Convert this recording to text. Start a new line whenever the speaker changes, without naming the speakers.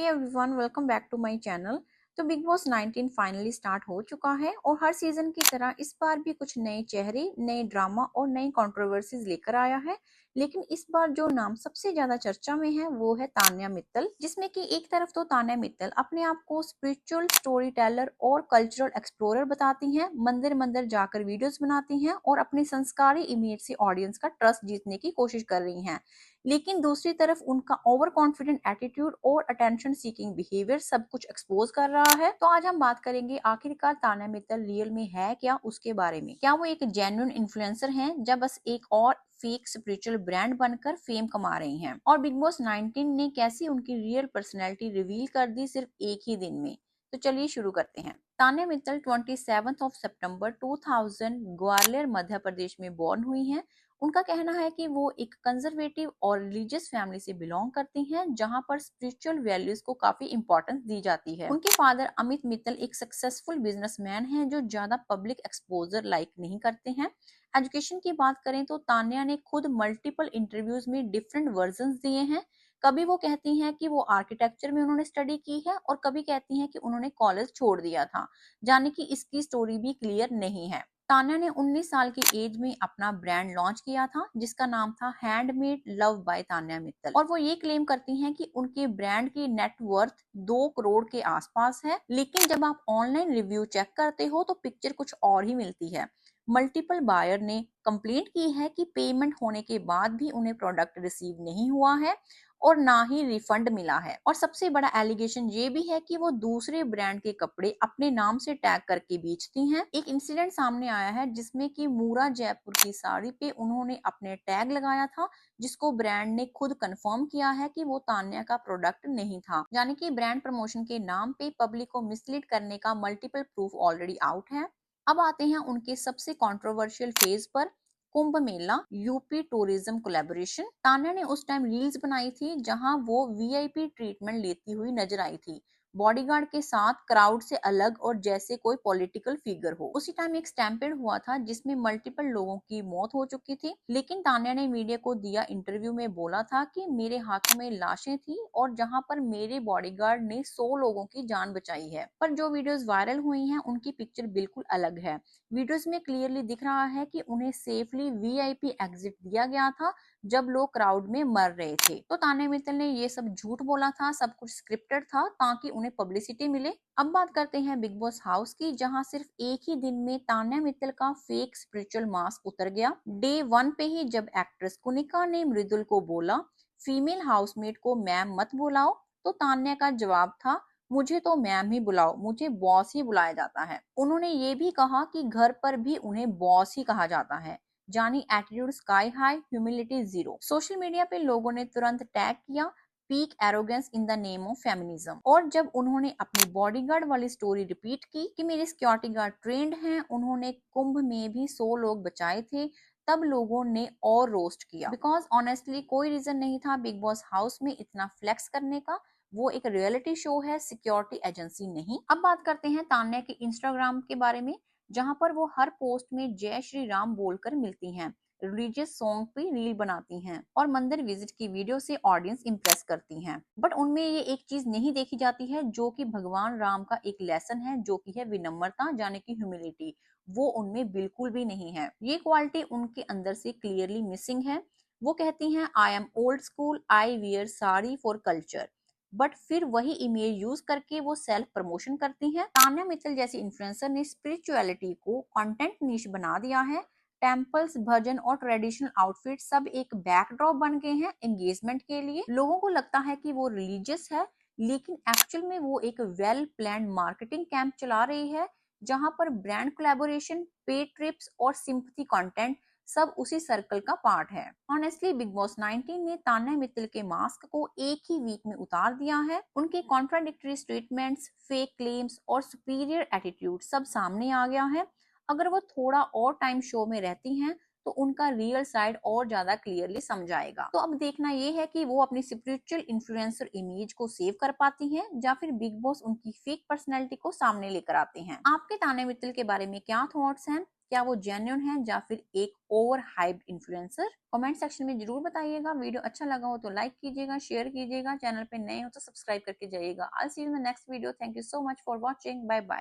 Hey everyone, welcome back to my channel. तो Bigg Boss 19 finally start हो चुका है और हर सीजन की तरह इस बार भी कुछ नए चेहरे, नए ड्रामा और नई कंट्रोवर्सीज लेकर आया है। लेकिन इस बार जो नाम सबसे ज्यादा चर्चा में है वो है तान्या मित्तल, जिसमें कि एक तरफ तो तान्या मित्तल अपने आप को स्पिरिचुअल स्टोरी टेलर और कल्चरल एक्सप्लोरर बताती हैं, मंदिर मंदिर जाकर वीडियोस बनाती हैं और अपनी संस्कारी इमेज से ऑडियंस का ट्रस्ट जीतने की कोशिश कर रही हैं। लेकिन दूसरी तरफ उनका ओवर कॉन्फिडेंट एटीट्यूड और अटेंशन सीकिंग बिहेवियर सब कुछ एक्सपोज कर रहा है। तो आज हम बात करेंगे आखिरकार तान्या मित्तल रियल में है क्या, उसके बारे में। क्या वो एक जेन्युइन इन्फ्लुएंसर हैं या बस एक और फेक स्पिरिचुअल ब्रांड बनकर फेम कमा रही हैं? और बिग बॉस 19 ने कैसी उनकी रियल पर्सनैलिटी रिवील कर दी सिर्फ एक ही दिन में? तो चलिए शुरू करते हैं। तान्या मित्तल 27 सितंबर 2000 ग्वालियर मध्य प्रदेश में बॉर्न हुई हैं। उनका कहना है कि वो एक कंजर्वेटिव और रिलीजियस फैमिली से बिलोंग करती हैं, जहां पर स्पिरिचुअल वैल्यूज को काफी इंपॉर्टेंस दी जाती है। उनके फादर अमित मित्तल एक सक्सेसफुल बिजनेसमैन हैं जो ज्यादा पब्लिक एक्सपोजर लाइक नहीं करते हैं। एजुकेशन की बात करें तो तान्या ने खुद मल्टीपल इंटरव्यूज में डिफरेंट वर्जन दिए हैं। कभी वो कहती हैं कि वो आर्किटेक्चर में उन्होंने स्टडी की है और कभी कहती हैं कि उन्होंने कॉलेज छोड़ दिया था, जाने कि इसकी स्टोरी भी क्लियर नहीं है। तान्या ने 19 साल की एज में अपना ब्रांड लॉन्च किया था, जिसका नाम था handmade love by Tanya Mittal, और वो ये क्लेम करती हैं कि उनके ब्रांड की नेटवर्थ 2 करोड़ के आसपास है। लेकिन जब आप ऑनलाइन रिव्यू चेक करते हो तो पिक्चर कुछ और ही मिलती है। मल्टीपल बायर ने कंप्लेंट की है कि पेमेंट होने के बाद भी उन्हें प्रोडक्ट रिसीव नहीं हुआ है और ना ही रिफंड मिला है। और सबसे बड़ा एलिगेशन ये भी है कि वो दूसरे ब्रांड के कपड़े अपने नाम से टैग करके बेचती हैं। एक इंसिडेंट सामने आया है जिसमें कि मूरा जयपुर की साड़ी पे उन्होंने अपने टैग लगाया था, जिसको ब्रांड ने खुद कंफर्म किया है कि वो तान्या का प्रोडक्ट नहीं था। यानी कि ब्रांड प्रमोशन के नाम पे पब्लिक को मिसलीड करने का मल्टीपल प्रूफ ऑलरेडी आउट है। अब आते हैं उनके सबसे कंट्रोवर्शियल फेज पर, Kumbh Mela UP tourism collaboration. Tanya ने उस टाइम रील्स बनाई थी जहां वो वीआईपी ट्रीटमेंट लेती हुई नजर आई थी, बॉडीगार्ड के साथ, क्राउड से अलग और जैसे कोई पॉलिटिकल फिगर हो। उसी टाइम एक स्टैम्पेड हुआ था जिसमें मल्टीपल लोगों की मौत हो चुकी थी। लेकिन तान्या ने मीडिया को दिया इंटरव्यू में बोला था कि मेरे हाथों में लाशें थी और जहां पर मेरे बॉडीगार्ड ने 100 लोगों की जान बचाई है। पर जो वीडियोस वायरल हुई हैं उनकी पिक्चर बिल्कुल अलग है। वीडियोस में क्लियरली दिख रहा है कि उन्हें सेफली वीआईपी एग्जिट दिया गया था जब लोग क्राउड में मर रहे थे। तो तान्या मित्तल ने ये सब झूठ बोला था, सब कुछ स्क्रिप्टेड था ताकि उन्हें पब्लिसिटी मिले। अब बात करते हैं बिग बॉस हाउस की, जहां सिर्फ एक ही दिन में तान्या मित्तल का फेक स्पिरिचुअल मास्क उतर गया। डे 1 पे ही जब एक्ट्रेस कुनिका ने मृदुल को बोला फीमेल हाउसमेट को मैम मत बुलाओ, तो तान्या का जवाब था मुझे तो मैम ही बुलाओ, मुझे बॉस ही बुलाया जाता है। उन्होंने ये भी कहा कि घर पर भी उन्हें बॉस ही कहा जाता है, जानी attitude sky high, humility zero. Social media पे लोगों ने तुरंत टैग किया peak arrogance in the name of feminism. और जब उन्होंने अपनी बॉडीगार्ड वाली स्टोरी रिपीट की कि मेरे सिक्योरिटी गार्ड ट्रेंड हैं, उन्होंने कुंभ में भी 100 लोग बचाए थे, तब लोगों ने और रोस्ट किया। बिकॉज ऑनेस्टली कोई रीजन नहीं था बिग बॉस हाउस में इतना फ्लेक्स करने का। वो एक रियलिटी शो है, सिक्योरिटी एजेंसी नहीं। अब बात करते हैं तान्या के इंस्टाग्राम के बारे में, जहां पर वो हर पोस्ट में जय श्री राम बोलकर मिलती हैं, रिलीजियस सॉन्ग पे रील बनाती हैं और मंदिर विजिट की वीडियो से ऑडियंस इंप्रेस करती हैं। बट उनमें ये एक चीज नहीं देखी जाती है जो कि भगवान राम का एक लेसन है, जो कि है विनम्रता, यानी कि ह्यूमिलिटी। वो उनमें बिल्कुल भी नहीं है। ये क्वालिटी उनके अंदर से क्लियरली मिसिंग है। वो कहती हैं I am old school, I wear sari for culture, but फिर वही इमेज यूज करके वो सेल्फ प्रमोशन करती हैं। तान्या मित्तल जैसी इन्फ्लुएंसर ने स्पिरिचुअलिटी को कंटेंट निश बना दिया है। टेम्पल्स, भजन और ट्रेडिशनल आउटफिट सब एक बैकड्रॉप बन गए हैं एंगेजमेंट के लिए। लोगों को लगता है कि वो रिलीजियस है, लेकिन एक्चुअल में वो एक वेल प्लान मार्केटिंग कैंप चला रही है, जहां पर ब्रांड कोलैबोरेशन, पेड ट्रिप्स और सिंपैथी कंटेंट सब उसी सर्कल का पार्ट है। ऑनेस्टली बिग बॉस 19 ने तान्या मित्तल के मास्क को एक ही वीक में उतार दिया है। उनके कॉन्ट्राडिक्टरी स्टेटमेंट्स, फेक क्लेम्स और सुपीरियर एटीट्यूड सब सामने आ गया है। अगर वो थोड़ा और टाइम शो में रहती हैं तो उनका रियल साइड और ज्यादा क्लियरली समझाएगा। तो अब देखना ये है कि वो अपनी स्पिरिचुअल इन्फ्लुएंसर इमेज को सेव कर पाती हैं या फिर बिग बॉस उनकी फेक पर्सनैलिटी को सामने लेकर आते हैं। आपके तान्या मित्तल के बारे में क्या थॉट्स हैं? क्या वो जेन्युइन है या फिर एक over hyped influencer? Comment section में जरूर बताइएगा। वीडियो अच्छा लगा हो तो लाइक कीजिएगा, शेयर कीजिएगा, चैनल पे नए हो तो सब्सक्राइब करके जाइएगा। I see you in the next video. Thank you so much for watching. Bye bye.